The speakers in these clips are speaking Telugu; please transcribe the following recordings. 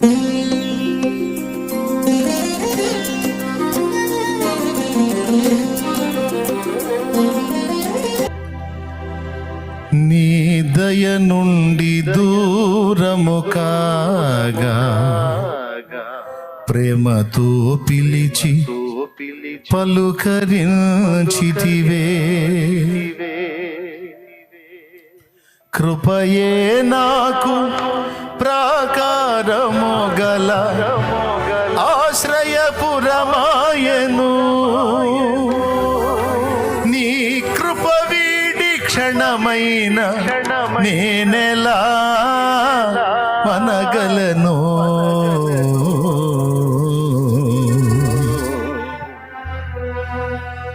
నీ దయ నుండి దూరము కాగా ప్రేమతో పిలిచి పలుకరించితివే. కృపయే నాకు ప్రాకారము గల ఆశ్రయపురమాయను. నీ కృప వీడి క్షణమైన నేనెలా మనగలను.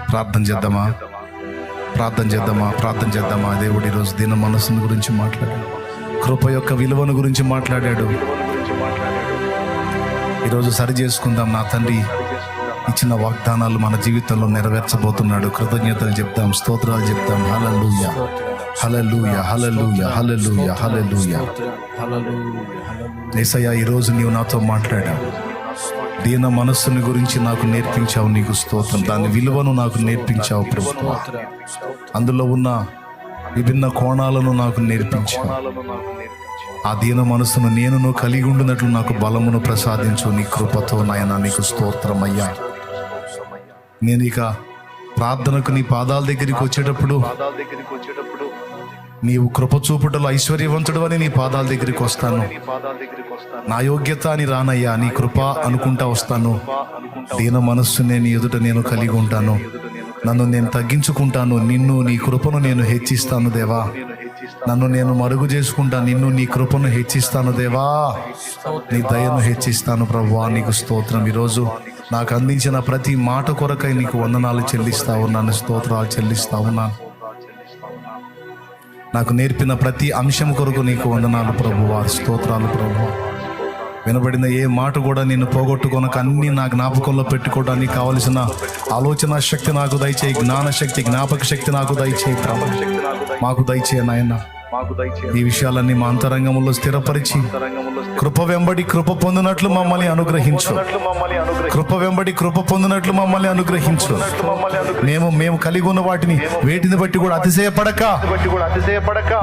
ప్రార్థన చేద్దామా. దేవుడు ఈరోజు దీన మనసుని గురించి మాట్లాడాడు, కృప యొక్క విలువను గురించి మాట్లాడాడు. ఈరోజు సరి చేసుకుందాం. నా తండ్రి ఇచ్చిన వాగ్దానాలు మన జీవితంలో నెరవేర్చబోతున్నాడు. కృతజ్ఞతలు చెప్తాం, స్తోత్రాలు చెప్తాం. హల్లెలూయా, హల్లెలూయా, హల్లెలూయా, హల్లెలూయా, హల్లెలూయా. యేసయ్యా, ఈరోజు నీవు నాతో మాట్లాడావు. దీన మనస్సుని గురించి నాకు నేర్పించావు. నీకు స్తోత్రం. దాని విలువను నాకు నేర్పించావు ప్రభువా. అందులో ఉన్న విభిన్న కోణాలను నాకు నేర్పించావు. ఆ దీన మనస్సును నేను కలిగి ఉండినట్లు నాకు బలమును ప్రసాదించు. నీ కృపతో నాయనా నీకు స్తోత్రమయ్యా. నేను ఇక ప్రార్థనకు నీ పాదాల దగ్గరికి వచ్చేటప్పుడు నీవు కృప చూపుటలో ఐశ్వర్యవంతుడు అని నీ పాదాల దగ్గరికి వస్తాను. నా యోగ్యత అని రానయ్యా, నీ కృప అనుకుంటా వస్తాను. దీన మనస్సునే నీ ఎదుట నేను కలిగి ఉంటాను. నన్ను నేను తగ్గించుకుంటాను. నిన్ను, నీ కృపను నేను హెచ్చిస్తాను దేవా. నన్ను నేను మరుగు చేసుకుంటా. నిన్ను, నీ కృపను హెచ్చిస్తాను దేవా. నీ దయను హెచ్చిస్తాను ప్రభువా. నీకు స్తోత్రం. ఈరోజు నాకు అందించిన ప్రతి మాట కొరకై నీకు వందనాలు చెల్లిస్తా ఉన్నాను, స్తోత్రాలు చెల్లిస్తా ఉన్నాను. నాకు నేర్పిన ప్రతి అంశం కొరకు నీకు వందనాలు ప్రభువా, స్తోత్రాలు ప్రభువా. వినబడిన ఏ మాట కూడా నేను పోగొట్టుకొనక అన్ని నా జ్ఞాపకంలో పెట్టుకోవడానికి కావలసిన ఆలోచన శక్తి నాకు దయచేయి. జ్ఞాన శక్తి, జ్ఞాపక శక్తి నాకు దయచేయి ప్రభు. మాకు దయచేయ నాయన. ఈ విషయాలన్నీ మా అంతరంగంలో స్థిరపరిచి కృప వెంబడి కృప పొందినట్లు మమ్మల్ని అనుగ్రహించు. కృప వెంబడి కృప పొందినట్లు మమ్మల్ని అనుగ్రహించు. మేము కలిగి ఉన్న వాటిని వేటిని బట్టి కూడా అతిశయపడక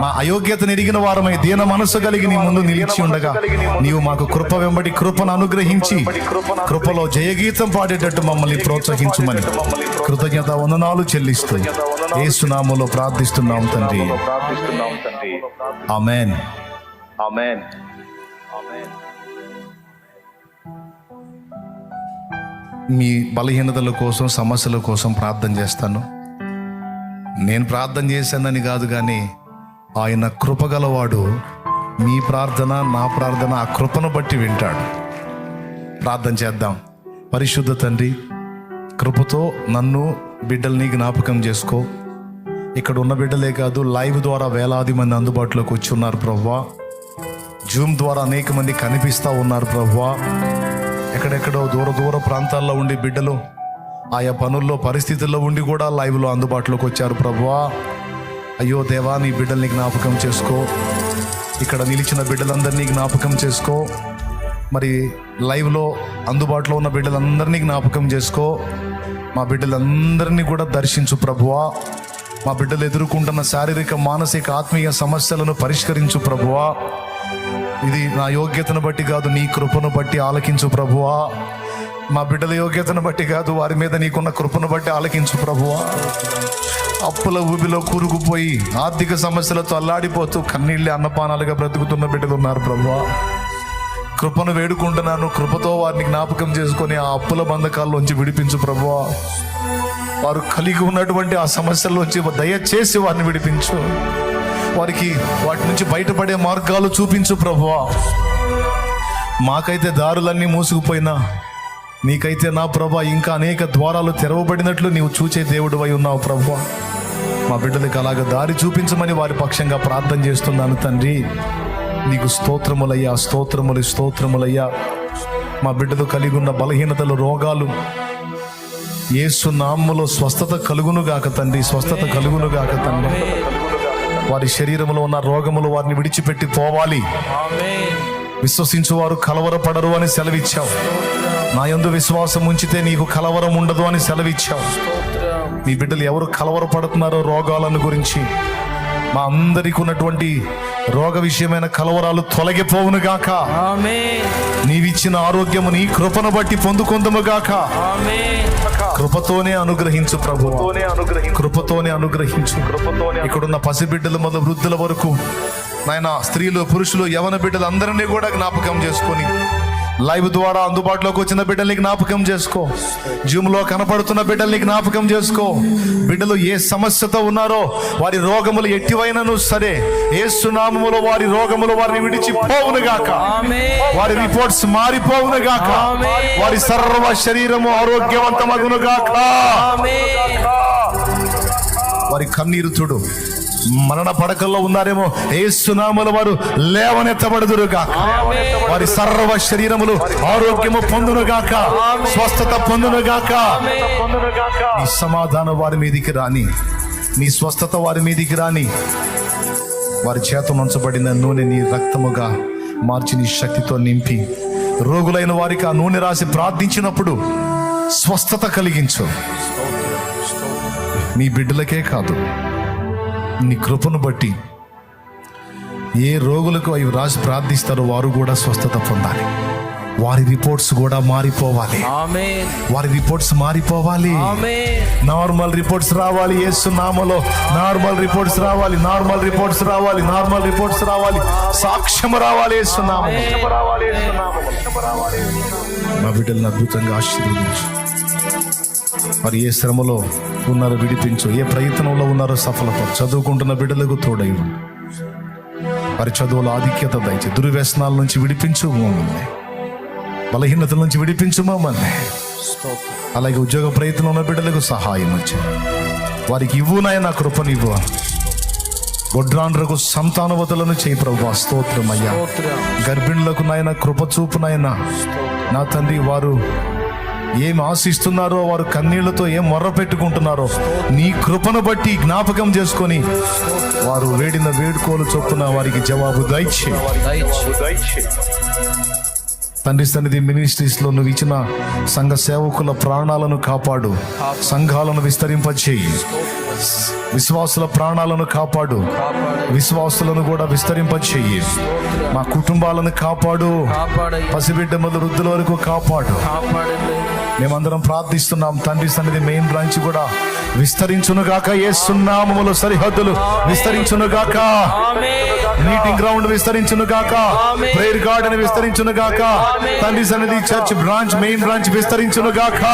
మా అయోగ్యతను ఎరిగిన వారమై దీన మనస్సు కలిగి నీ ముందు నిలిచి ఉండగా నీవు మాకు కృప వెంబడి కృపను అనుగ్రహించి కృపలో జయగీతం పాడేటట్టు మమ్మల్ని ప్రోత్సహించుమని కృతజ్ఞత వందనాలు చెల్లిస్తూ యేసు నామములో ప్రార్థిస్తున్నాం తండ్రి. ఆమేన్. ఆమేన్. మీ బలహీనతల కోసం, సమస్యల కోసం ప్రార్థన చేస్తాను. నేను ప్రార్థన చేశానని కాదు, కానీ ఆయన కృపగలవాడు. మీ ప్రార్థన, నా ప్రార్థన ఆ కృపను బట్టి వింటాడు. ప్రార్థన చేద్దాం. పరిశుద్ధ తండ్రి, కృపతో నన్ను, బిడ్డల్ని జ్ఞాపకం చేసుకో. ఇక్కడ ఉన్న బిడ్డలే కాదు, లైవ్ ద్వారా వేలాది మంది అందుబాటులోకి వచ్చి ఉన్నారు ప్రభువా. జూమ్ ద్వారా అనేక మంది కనిపిస్తూ ఉన్నారు ప్రభువా. ఎక్కడెక్కడో దూర ప్రాంతాల్లో ఉండి బిడ్డలు ఆయా పనుల్లో, పరిస్థితుల్లో ఉండి కూడా లైవ్లో అందుబాటులోకి వచ్చారు ప్రభువా. అయ్యో దేవా, నీ బిడ్డల్ని జ్ఞాపకం చేసుకో. ఇక్కడ నిలిచిన బిడ్డలందరినీ జ్ఞాపకం చేసుకో. మరి లైవ్లో అందుబాటులో ఉన్న బిడ్డలందరినీ జ్ఞాపకం చేసుకో. మా బిడ్డలందరినీ కూడా దర్శించు ప్రభువా. మా బిడ్డలు ఎదుర్కొంటున్న శారీరక, మానసిక, ఆత్మీయ సమస్యలను పరిష్కరించు ప్రభువా. ఇది నా యోగ్యతను బట్టి కాదు, నీ కృపను బట్టి ఆలకించు ప్రభువా. మా బిడ్డల యోగ్యతను బట్టి కాదు, వారి మీద నీకున్న కృపను బట్టి ఆలకించు ప్రభువా. అప్పుల ఊబిలో కూరుకుపోయి ఆర్థిక సమస్యలతో అల్లాడిపోతూ కన్నీళ్ళే అన్నపానాలుగా బ్రతుకుతున్న బిడ్డలు ఉన్నారు ప్రభువా. కృపను వేడుకుంటున్నాను. కృపతో వారిని జ్ఞాపకం చేసుకొని ఆ అప్పుల బంధకాల్లోంచి విడిపించు ప్రభువా. వారు కలిగి ఉన్నటువంటి ఆ సమస్యల్లోంచి దయచేసి వారిని విడిపించు. వారికి వాటి నుంచి బయటపడే మార్గాలు చూపించు ప్రభువా. మాకైతే దారులన్నీ మూసుకుపోయినా నీకైతే నా ప్రభా ఇంకా అనేక ద్వారాలు తెరవబడినట్లు నీవు చూచే దేవుడు అయి ఉన్నావు ప్రభువా. మా బిడ్డలకు అలాగ దారి చూపించమని వారి పక్షంగా ప్రార్థన చేస్తున్నాను తండ్రి. నీకు స్తోత్రములయ్యా, స్తోత్రములు, స్తోత్రములయ్యా. మా బిడ్డలు కలిగి ఉన్న బలహీనతలు, రోగాలు యేసు నామములో స్వస్థత కలుగునుగాక తండ్రి, స్వస్థత కలుగునుగాక తండ్రి. వారి శరీరంలో ఉన్న రోగములు వారిని విడిచిపెట్టి పోవాలి. విశ్వసించువారు కలవరపడరు అని సెలవిచ్చావు. నా యందు విశ్వాసం ఉంచితే నీకు కలవరం ఉండదు అని సెలవిచ్చావు. నీ బిడ్డలు ఎవరు కలవరపడుతున్నారో రోగాలను గురించి, మా అందరికి ఉన్నటువంటి రోగ విషయమైన కలవరాలు తొలగిపోవును గాక. నీవిచ్చిన ఆరోగ్యము నీ కృపను బట్టి పొందుకొందుము గాక. కృపతోనే అనుగ్రహించు ప్రభు, కృపతోనే అనుగ్రహించు. ఇక్కడున్న పసిబిడ్డలు మొదలు వృద్ధుల వరకు నాయన, స్త్రీలు పురుషులు యవన బిడ్డలు అందరినీ కూడా జ్ఞాపకం చేసుకొని, లైవ్ ద్వారా అందుబాటులోకి వచ్చిన బిడ్డల్ని జ్ఞాపకం చేసుకో. జూమ్ లో కనపడుతున్న బిడ్డల్ని జ్ఞాపకం చేసుకో. బిడ్డలు ఏ సమస్యతో ఉన్నారో, వారి రోగములు ఎట్టివైనను సరే, యేసు నామములో వారి రోగములు వారిని విడిచిపోవును గాక. వారి రిపోర్ట్స్ మారిపోవును గాక. వారి సర్వ శరీరము ఆరోగ్యవంతమగును గాక. వారి కన్నీరు చూడు. మరణ పడకల్లో ఉన్నారేమో, యేసు నామములో వారు లేవనెత్తబడుదురు గాక. వారి సర్వ శరీరములు ఆరోగ్యము పొందును గాక, స్వస్థత పొందును గాక. నీ సమాధానం వారి మీదికి రాని, నీ స్వస్థత వారి మీదికి రాని. వారి చేత ఉంచబడిన నూనె నీ రక్తముగా మార్చి నీ శక్తితో నింపి, రోగులైన వారికి ఆ నూనె రాసి ప్రార్థించినప్పుడు స్వస్థత కలిగించు. నీ బిడ్డలకే కాదు, నీ కృపను బట్టి ఏ రోగులకు అవి రాసి ప్రార్థిస్తారో వారు కూడా స్వస్థత పొందాలి. వారి రిపోర్ట్స్ కూడా మారిపోవాలి. వారి రిపోర్ట్స్ మారిపోవాలి. నార్మల్ రిపోర్ట్స్ రావాలి. యేసు నామములో నార్మల్ రిపోర్ట్స్ రావాలి. నార్మల్ రిపోర్ట్స్ రావాలి. నార్మల్ రిపోర్ట్స్ రావాలి. సాక్ష్యం రావాలి. యేసు నామములో నా బిడ్డలను అద్భుతంగా ఆశీర్వదించు. మరి ఏ శ్రమలో ఉన్నారో విడిపించు, ఏ ప్రయత్నంలో ఉన్నారో సఫలపడు. చదువుకుంటున్న బిడ్డలకు తోడై ఉండు. వారి చదువులో ఆధిక్యత దయచే. దుర్వ్యసనాల నుంచి విడిపించు మమ్మల్ని, బలహీనతల నుంచి విడిపించు మమ్మల్ని. అలాగే ఉద్యోగ ప్రయత్నం ఉన్న బిడ్డలకు సహాయం వచ్చి వారికి ఇవ్వునాయన కృపనివ్వు. గొడ్రాండ్రకు సంతానవతులను చేయి ప్రభువా. స్తోత్రం అయ్యా. గర్భిణులకు నాయన కృప చూపునాయన. నా తండ్రి, వారు ఏం ఆశిస్తున్నారో, వారు కన్నీళ్లతో ఏం మొర్ర పెట్టుకుంటున్నారో నీ కృపను బట్టి జ్ఞాపకం చేసుకొని వారు వేడిన వేడుకోలు చొప్పున వారికి జవాబు దయచే. తండ్రి సన్నిధి మినిస్ట్రీస్ లో నువ్వు ఇచ్చిన సంఘ సేవకుల ప్రాణాలను కాపాడు. సంఘాలను విస్తరింపచేయి. విశ్వాసుల ప్రాణాలను కాపాడు. విశ్వాసులను కూడా విస్తరింపచేయి. మా కుటుంబాలను కాపాడు. పసిబిడ్డ మొదలు వృద్ధుల వరకు కాపాడు. మేమందరం ప్రార్థిస్తున్నాం తండ్రి సన్నిధి మెయిన్ బ్రాంచ్ కూడా విస్తరించునుగాక. యేసు నామములో సరిహద్దులు విస్తరించునుగాక. మీటింగ్ గ్రౌండ్ విస్తరించునుగాక. ప్రేయర్ గార్డెన్ విస్తరించునుగాక. తండ్రి సన్నిధి చర్చ్ బ్రాంచ్ మెయిన్ బ్రాంచ్ విస్తరించునుగాక.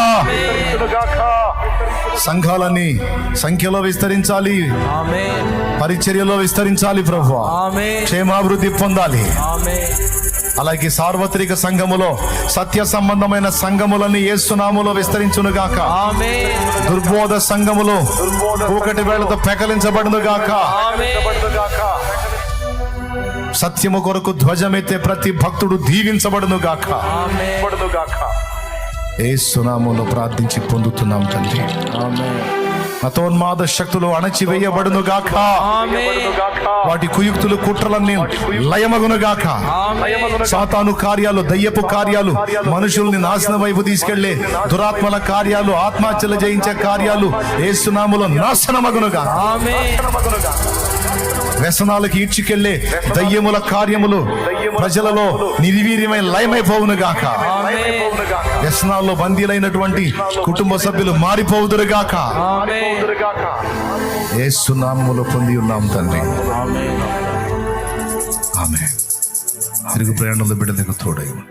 సంఘాలని సంఖ్యలో విస్తరించాలి. పరిచర్యలో విస్తరించాలి ప్రభువా. క్షేమాభివృద్ధి పొందాలి. అలాగే సార్వత్రిక సంఘములో సత్య సంబంధమైన సంఘములని యేసు నామములో విస్తరించునుగాక. దుర్బోధ సంఘములో ఒకటి వేళతో పెకలించబడునుగాక. సత్యము కొరకు ధ్వజమెత్తే ప్రతి భక్తుడు దీవించబడునుగాక. యేసు నామములో ప్రార్థించి పొందుతున్నాం తండ్రి. మతోన్మాద శక్తులు అణచివేయబడునుగాక. వాటి కుయుక్తులు కుట్రలన్నీ లయమగునుగాక. సాతాను కార్యాలు, దయ్యపు కార్యాలు, మనుషుల్ని నాశనం వైపు తీసుకెళ్లే దురాత్మల కార్యాలు, ఆత్మహత్యలు జయించే కార్యాలు యేసు నామములో నాశనమగునుగాక. వ్యసనాలకు ఈడ్చుకెళ్లే దయ్యముల కార్యములు ప్రజలలో నిర్వీర్యమై లయమైపోవునుగాక. వ్యసనాల్లో బందీలైనటువంటి కుటుంబ సభ్యులు మారిపోవుదురుగాక. యేసు నామములో పొంది ఉన్నాం తండ్రి. ఆమేన్. తిరుగు ప్రయాణంలో బిడ్డలకు తోడై ఉండు.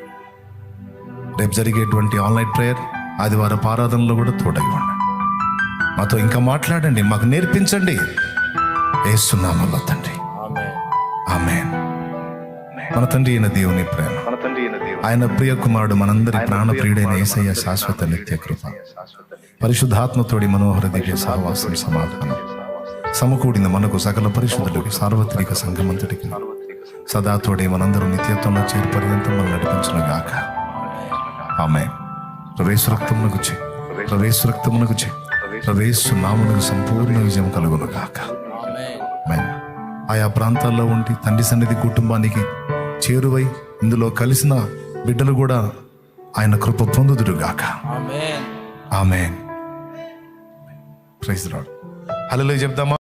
రేపు జరిగేటువంటి ఆన్లైన్ ప్రేయర్, ఆదివారం ఆరాధనలో కూడా తోడై ఉండు. మాతో ఇంకా మాట్లాడండి, మాకు నేర్పించండి. యేసు నామములో తండ్రి. ఆమేన్. మన తండ్రి అయిన దేవుని ప్రేమ, ఆయన ప్రియ కుమారుడు, మనందరి ప్రాణ ప్రియుడైన యేసయ్య శాశ్వత నిత్య కృప, పరిశుద్ధాత్మతోడి మనోహర దివ్య సహవాసం, సమాధానం సమకూడిన మనకు సకల పరిశుద్ధులకు సార్వత్రిక సంఘమంతటికి సదా తోడే మనందరూ నిత్యత్వంలో చేరు పర్యంతం మనం నడిపించునుగాక. ఆమేన్. ప్రవేశ రక్తమునకు చే, ప్రవేశ రక్తమునకు చే, ప్రవేశ నామమునకు సంపూర్ణ విజయం కలుగునుగాక. ఆయా ప్రాంతాల్లో ఉండి తండ్రి సన్నిధి కుటుంబానికి చేరువై ఇందులో కలిసిన బిడ్డలు కూడా ఆయన కృప పొందుదురుగాక. ఆమేన్. ఆమేన్. Praise the lord. హల్లెలూయా చెప్దామా?